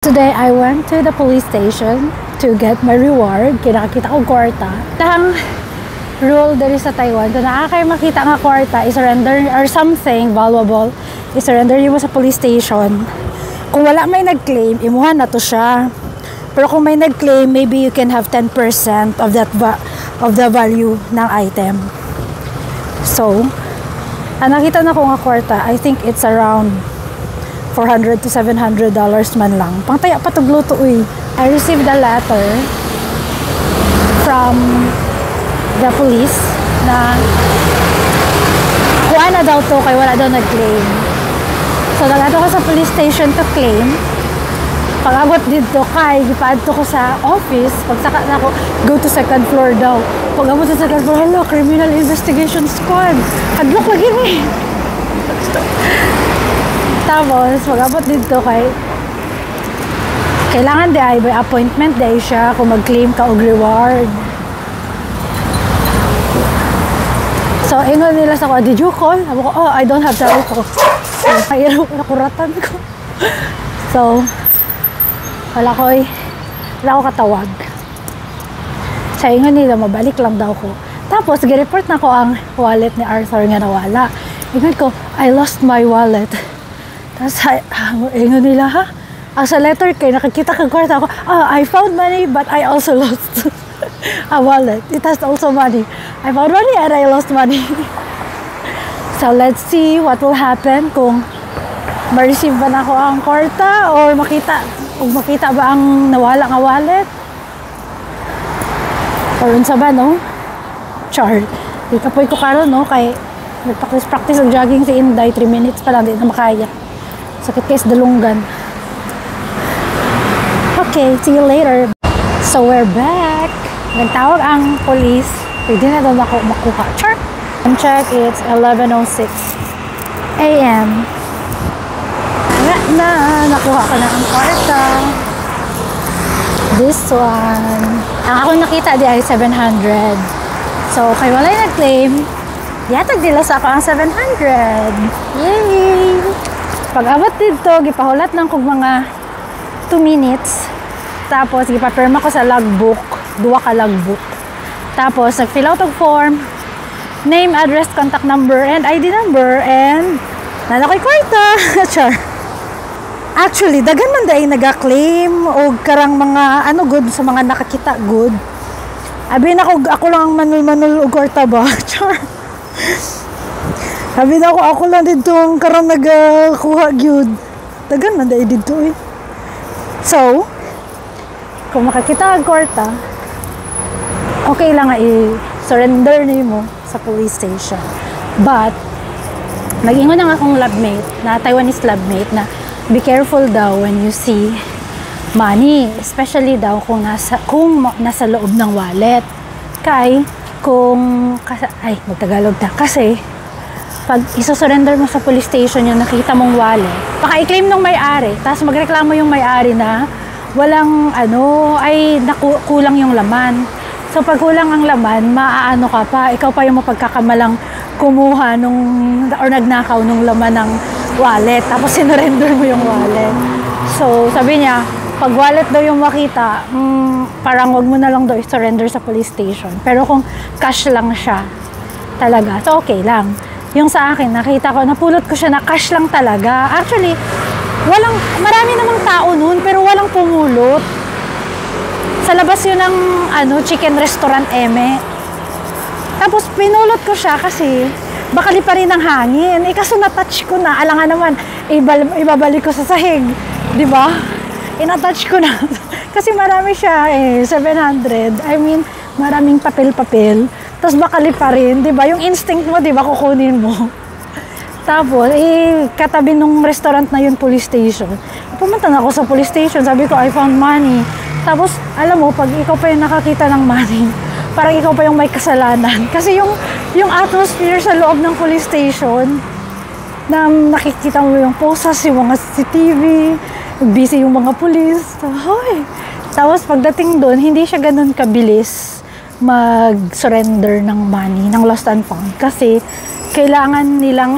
Today, I went to the police station to get my reward. Kinakita ko kwarta. Tahang rule diri sa Taiwan, kung nakakay makita nga kwarta, i-surrender or something valuable, i-surrender mo sa police station. Kung wala may nag-claim, imuhan na to siya. Pero kung may nag-claim, maybe you can have 10% of that of the value ng item. So, nakita na ko nga kwarta, I think it's around $400 to $700 man lang. Pangtaya pa to gluto uy. I received a letter from the police na kuha na daw to kay wala daw nag-claim. So nagato ko sa police station to claim. Pag-abot dito kay gipaadto ko sa office, pagsaka na ako go to second floor daw. Pag-abot sa second floor, hello, criminal investigation squad. Hadlok lagi ni. Tapos, mag-abot dito kay kailangan di ay by appointment di ay siya kung mag-claim ka og reward. So, ingon nila sa ko, did you call? Sabi ko, oh, I don't have that call. So, mayroon ko nakuratan ko. So, wala ko katawag. So, ingon nila, mabalik lang daw ko. Tapos, gi-report na ko ang wallet ni Arthur nga nawala. Ingon ko, I lost my wallet. Tapos, ingon nila, ha? Ang sa letter kay, nakikita kang kwarta ako, I found money, but I also lost a wallet. It has also money. I found money and I lost money. So, let's see what will happen kung ma-receive ba na ako ang kwarta or makita ba ang nawala nga wallet. Or unsa ba, no? Char. Di kapoy ko karon no? Kay nagpractice ng jogging si Inday, 3 minutes pa lang, di na makaya. Sakit kayo sa dalunggan. Okay, see you later. So, we're back. Nagtawag ang police. Pwede na daw ako makuha. Char! And check, it's 11:06 a.m. Na, nakuha ko na ang kwarta. This one. Ang ako nakita di ay 700. So, kay walay nag-claim, yatag nila sa ako ang 700. Yay! Pag-abot dito, gipahulat lang kong mga 2 minutes. Tapos, gipapirma ko sa logbook. 2 ka logbook. Tapos, nag-fill out of form. Name, address, contact number, and ID number. And, nanakoy kwarta. Char. Actually, dagan man dahil nag-claim o karang mga good sa mga nakakita good. Abi na ako lang ang manul-manul o kwarta ba? Char. Sabi na ako lang dito ang karang nagkuha gyud. Dagan man dahil dito eh. So, kung makakita ang kwarta, okay lang nga i-surrender niyo mo sa police station. But, nag-ingon na akong labmate, na Taiwanese labmate, na be careful daw when you see money. Especially daw kung nasa loob ng wallet. Magtagalog na. Kasi, pag isa-surrender mo sa police station yung nakita mong wallet, baka i-claim ng may-ari, tapos magreklamo yung may-ari na walang kulang yung laman. So pag kulang ang laman, maaano ka pa, ikaw pa yung mapagkakamalang kumuha or nagnakaw nung laman ng wallet, tapos sinurrender mo yung wallet. So sabi niya, pag wallet daw yung makita, parang wag mo na lang daw i-surrender sa police station. Pero kung cash lang siya talaga, so okay lang. Yung sa akin, nakita ko, napulot ko siya na cash lang talaga. Actually, marami namang tao nun, pero walang pumulot. Sa labas yun ng chicken restaurant Eme. Tapos, pinulot ko siya kasi bakali pa rin ang hangin. Kaso na-touch ko na. Alangan naman, ibabalik ko sa sahig. Diba? Na-touch ko na. Kasi marami siya 700. I mean, maraming papel-papel. Tapos bakali pa rin, di ba? Yung instinct mo, di ba, kukunin mo. Tapos, katabi nung restaurant na yun, police station. Pumunta na ako sa police station, sabi ko, I found money. Tapos, alam mo, pag ikaw pa yung nakakita ng money, parang ikaw pa yung may kasalanan. Kasi yung atmosphere sa loob ng police station, na nakikita mo yung posas, yung mga CCTV, busy yung mga police. Tapos, pagdating doon, hindi siya ganun kabilis mag-surrender ng money, ng lost and found. Kasi, kailangan nilang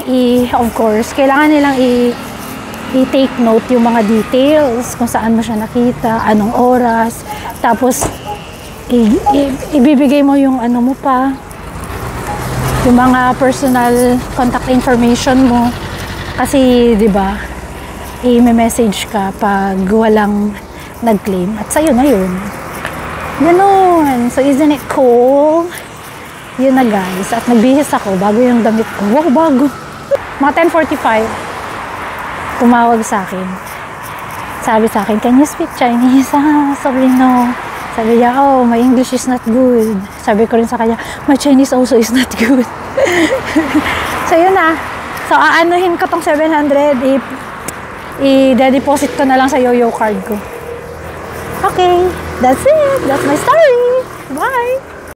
i-take note yung mga details, kung saan mo siya nakita, anong oras, tapos ibibigay mo yung ano mo pa, yung mga personal contact information mo. Kasi, di ba, i-message ka pag walang nag-claim. At sa'yo na yun. Ganun. So, isn't it cool? Yun na, guys. At nagbihis ako bago yung damit ko. Wow, bago. Mga 10:45, tumawag sa akin. Sabi sa akin, can you speak Chinese? Sabi no. Sabi niya, oh, my English is not good. Sabi ko rin sa kanya, my Chinese also is not good. So, yun na. So, aanuhin ko tong 700. I-deposit ko na lang sa YOYO card ko. Okay, that's it. That's my story. Bye!